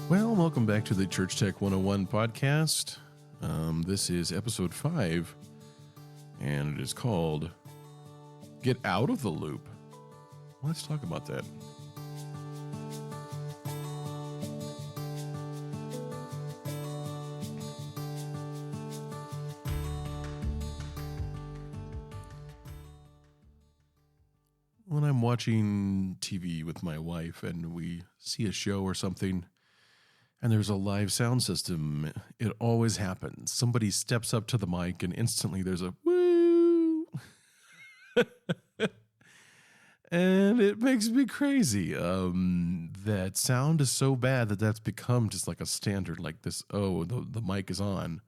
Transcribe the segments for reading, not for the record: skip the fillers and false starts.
Well, welcome back to the Church Tech 101 podcast. This is episode 5, and it is called Get Out of the Loop. Let's talk about that. When I'm watching TV with my wife and we see a show or something, and there's a live sound system, it always happens. Somebody steps up to the mic and instantly there's a woo. And it makes me crazy. That sound is so bad that that's become just like a standard, like this, the mic is on.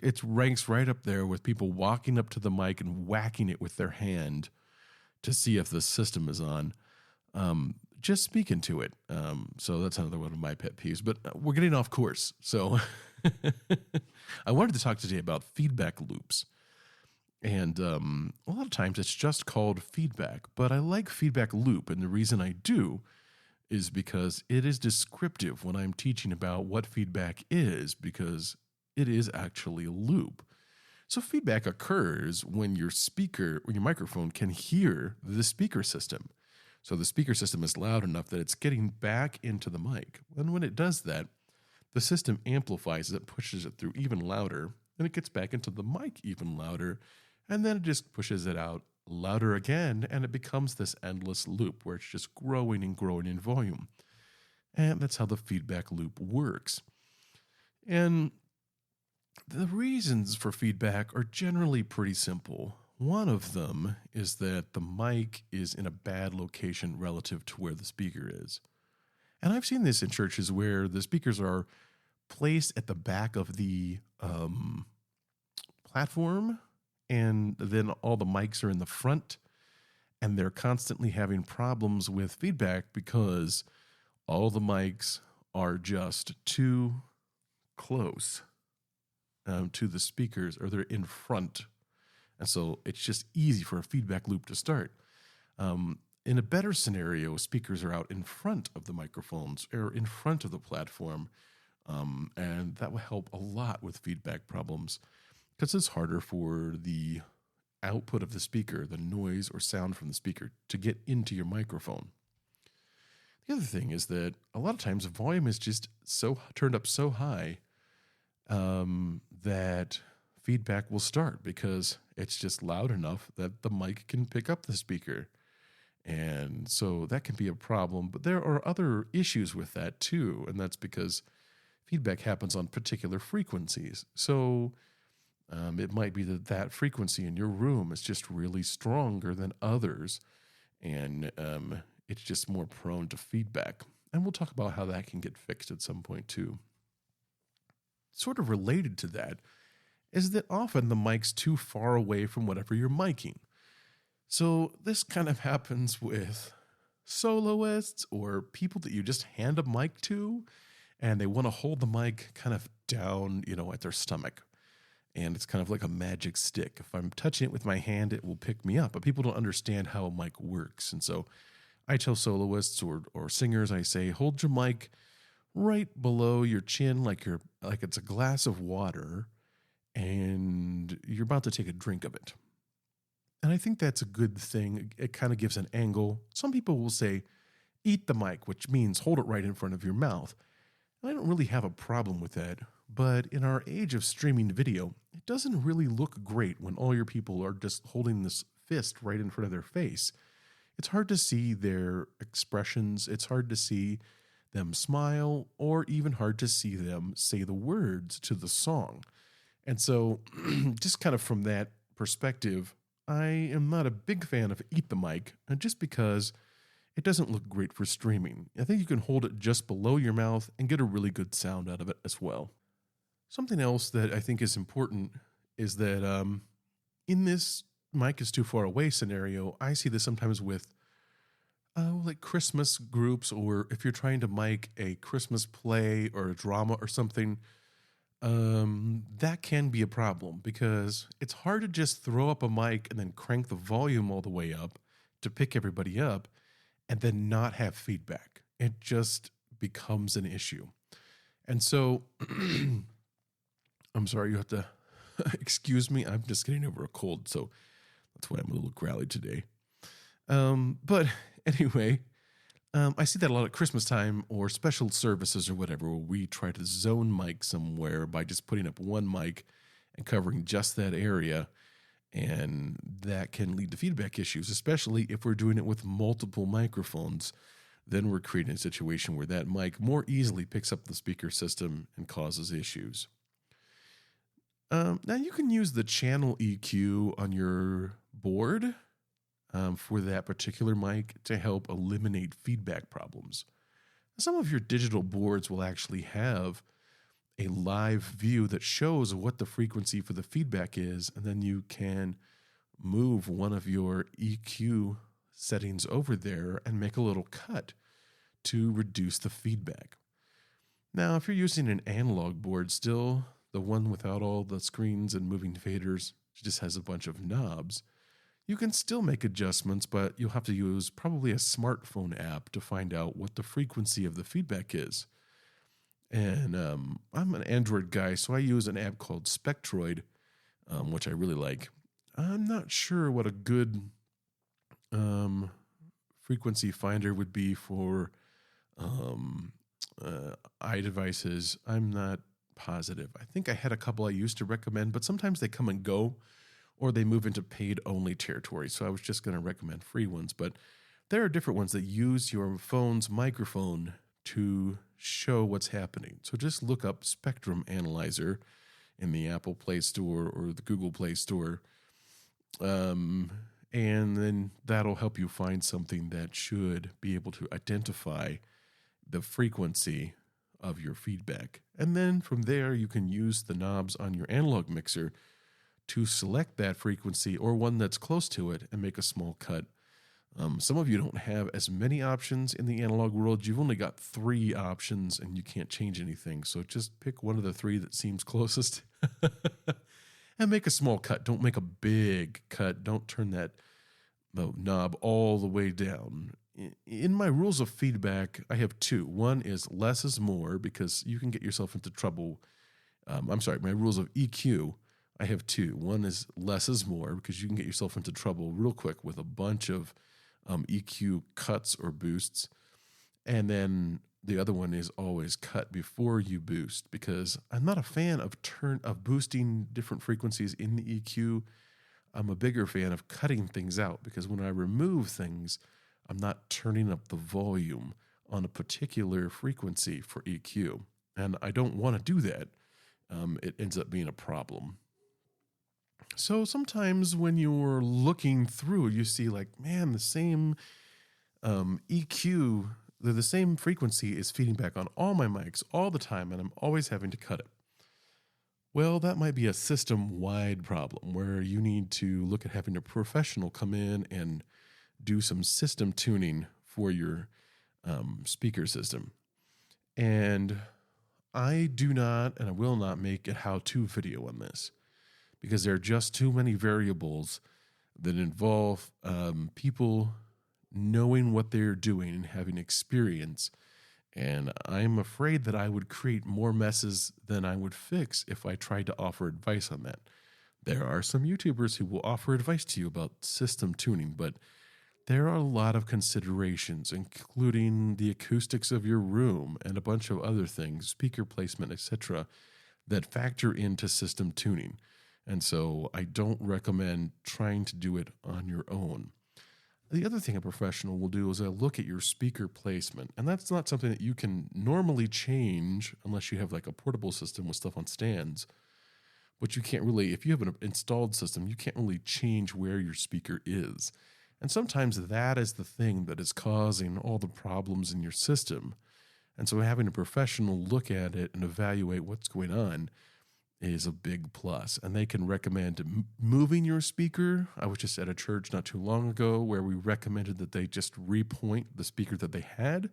It ranks right up there with people walking up to the mic and whacking it with their hand to see if the system is on. Just speaking to it. So that's another one of my pet peeves, but we're getting off course. So I wanted to talk today about feedback loops. And a lot of times it's just called feedback, but I like feedback loop. And the reason I do is because it is descriptive when I'm teaching about what feedback is, because it is actually a loop. So feedback occurs when your microphone can hear the speaker system. So the speaker system is loud enough that it's getting back into the mic. And when it does that, the system amplifies it, pushes it through even louder, and it gets back into the mic even louder, and then it just pushes it out louder again, and it becomes this endless loop where it's just growing and growing in volume. And that's how the feedback loop works. And the reasons for feedback are generally pretty simple. One of them is that the mic is in a bad location relative to where the speaker is. And I've seen this in churches where the speakers are placed at the back of the platform, and then all the mics are in the front, and they're constantly having problems with feedback because all the mics are just too close to the speakers, or they're in front. And so it's just easy for a feedback loop to start. In a better scenario, speakers are out in front of the microphones or in front of the platform. And that will help a lot with feedback problems because it's harder for the output of the speaker, the noise or sound from the speaker, to get into your microphone. The other thing is that a lot of times volume is just so turned up so high that feedback will start because it's just loud enough that the mic can pick up the speaker. And so that can be a problem, but there are other issues with that too. And that's because feedback happens on particular frequencies. So it might be that frequency in your room is just really stronger than others. And it's just more prone to feedback. And we'll talk about how that can get fixed at some point too. Sort of related to that is that often the mic's too far away from whatever you're miking. So this kind of happens with soloists or people that you just hand a mic to, and they want to hold the mic kind of down, at their stomach. And it's kind of like a magic stick. If I'm touching it with my hand, it will pick me up. But people don't understand how a mic works. And so I tell soloists or singers, I say, hold your mic right below your chin like it's a glass of water, and you're about to take a drink of it. And I think that's a good thing. It kind of gives an angle. Some people will say, eat the mic, which means hold it right in front of your mouth. And I don't really have a problem with that. But in our age of streaming video, it doesn't really look great when all your people are just holding this fist right in front of their face. It's hard to see their expressions. It's hard to see them smile, or even hard to see them say the words to the song. And so just kind of from that perspective, I am not a big fan of Eat the Mic, just because it doesn't look great for streaming. I think you can hold it just below your mouth and get a really good sound out of it as well. Something else that I think is important is that in this mic is too far away scenario, I see this sometimes with like Christmas groups, or if you're trying to mic a Christmas play or a drama or something, that can be a problem because it's hard to just throw up a mic and then crank the volume all the way up to pick everybody up and then not have feedback. It just becomes an issue. And so, I'm sorry, you have to excuse me. I'm just getting over a cold, so that's why I'm a little growly today. But anyway, I see that a lot at Christmas time or special services or whatever, where we try to zone mic somewhere by just putting up one mic and covering just that area. And that can lead to feedback issues, especially if we're doing it with multiple microphones. Then we're creating a situation where that mic more easily picks up the speaker system and causes issues. Now you can use the channel EQ on your board for that particular mic to help eliminate feedback problems. Some of your digital boards will actually have a live view that shows what the frequency for the feedback is, and then you can move one of your EQ settings over there and make a little cut to reduce the feedback. Now, if you're using an analog board still, the one without all the screens and moving faders, it just has a bunch of knobs, you can still make adjustments, but you'll have to use probably a smartphone app to find out what the frequency of the feedback is. And I'm an Android guy, so I use an app called Spectroid, which I really like. I'm not sure what a good frequency finder would be for iDevices. I'm not positive. I think I had a couple I used to recommend, but sometimes they come and go, or they move into paid-only territory. So I was just going to recommend free ones. But there are different ones that use your phone's microphone to show what's happening. So just look up Spectrum Analyzer in the Apple Play Store or the Google Play Store. And then that'll help you find something that should be able to identify the frequency of your feedback. And then from there, you can use the knobs on your analog mixer to select that frequency or one that's close to it and make a small cut. Some of you don't have as many options in the analog world. You've only got 3 options and you can't change anything. So just pick one of the 3 that seems closest and make a small cut. Don't make a big cut. Don't turn the knob all the way down. In my rules of feedback, I have 2. One is less is more, because you can get yourself into trouble. My rules of EQ, I have 2. One is less is more, because you can get yourself into trouble real quick with a bunch of EQ cuts or boosts. And then the other one is always cut before you boost, because I'm not a fan of boosting different frequencies in the EQ. I'm a bigger fan of cutting things out, because when I remove things, I'm not turning up the volume on a particular frequency for EQ. And I don't want to do that. It ends up being a problem. So sometimes when you're looking through, you see like, man, the same EQ, the same frequency is feeding back on all my mics all the time, and I'm always having to cut it. Well, that might be a system-wide problem where you need to look at having a professional come in and do some system tuning for your speaker system. And I do not, and I will not make a how-to video on this, because there are just too many variables that involve people knowing what they're doing and having experience. And I'm afraid that I would create more messes than I would fix if I tried to offer advice on that. There are some YouTubers who will offer advice to you about system tuning, but there are a lot of considerations, including the acoustics of your room and a bunch of other things, speaker placement, etc., that factor into system tuning. And so I don't recommend trying to do it on your own. The other thing a professional will do is they'll look at your speaker placement, and that's not something that you can normally change unless you have like a portable system with stuff on stands. But you can't really, if you have an installed system, you can't really change where your speaker is. And sometimes that is the thing that is causing all the problems in your system. And so having a professional look at it and evaluate what's going on is a big plus. And they can recommend moving your speaker. I was just at a church not too long ago where we recommended that they just repoint the speaker that they had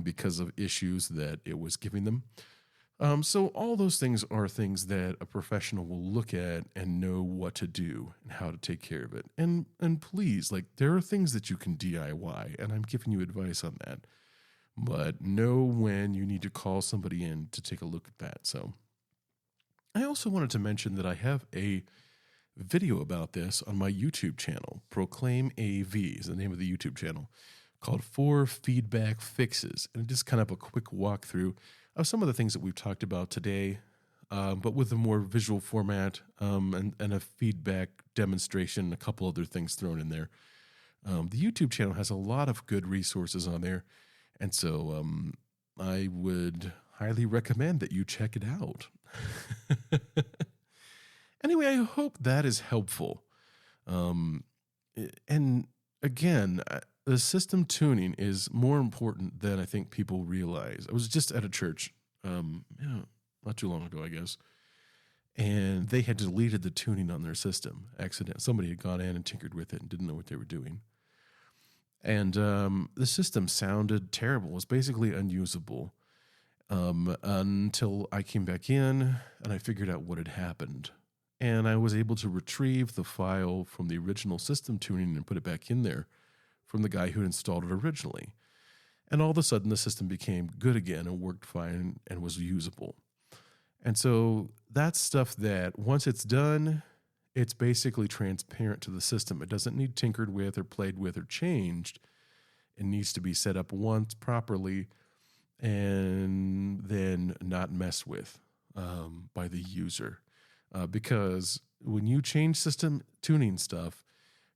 because of issues that it was giving them. So all those things are things that a professional will look at and know what to do and how to take care of it. And please, like, there are things that you can DIY, and I'm giving you advice on that. but know when you need to call somebody in to take a look at that. So I also wanted to mention that I have a video about this on my YouTube channel. Proclaim AV is the name of the YouTube channel, called 4 Feedback Fixes. And just kind of a quick walkthrough of some of the things that we've talked about today, but with a more visual format, and a feedback demonstration, a couple other things thrown in there. The YouTube channel has a lot of good resources on there. And so I would highly recommend that you check it out. Anyway, I hope that is helpful. And again, the system tuning is more important than I think people realize. I was just at a church, not too long ago, I guess, and they had deleted the tuning on their system. Somebody had gone in and tinkered with it and didn't know what they were doing. And the system sounded terrible. It was basically unusable until I came back in and I figured out what had happened. And I was able to retrieve the file from the original system tuning and put it back in there from the guy who had installed it originally. And all of a sudden, the system became good again and worked fine and was usable. And so that's stuff that once it's done, it's basically transparent to the system. It doesn't need tinkered with or played with or changed. It needs to be set up once properly and then not messed with by the user. Because when you change system tuning stuff,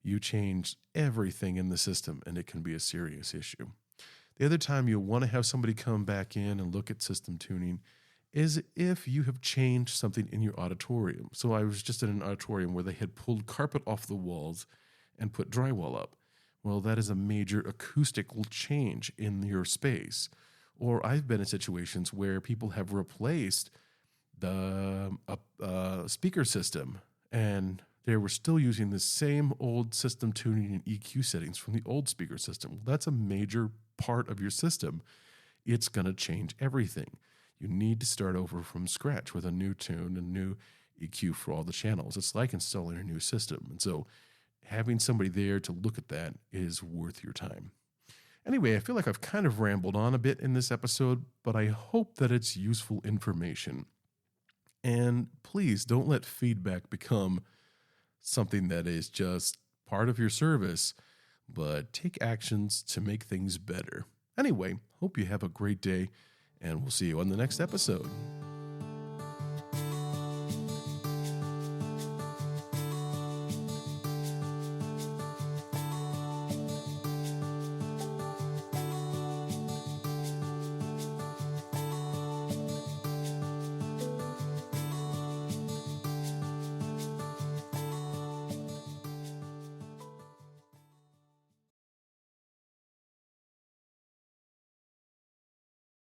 you change everything in the system, and it can be a serious issue. The other time you'll want to have somebody come back in and look at system tuning is if you have changed something in your auditorium. So I was just in an auditorium where they had pulled carpet off the walls and put drywall up. Well, that is a major acoustical change in your space. Or I've been in situations where people have replaced the speaker system, and they were still using the same old system tuning and EQ settings from the old speaker system. Well, that's a major part of your system. It's going to change everything. You need to start over from scratch with a new tune and new EQ for all the channels. It's like installing a new system. And so having somebody there to look at that is worth your time. Anyway, I feel like I've kind of rambled on a bit in this episode, but I hope that it's useful information. And please don't let feedback become something that is just part of your service, but take actions to make things better. Anyway, hope you have a great day, and we'll see you on the next episode.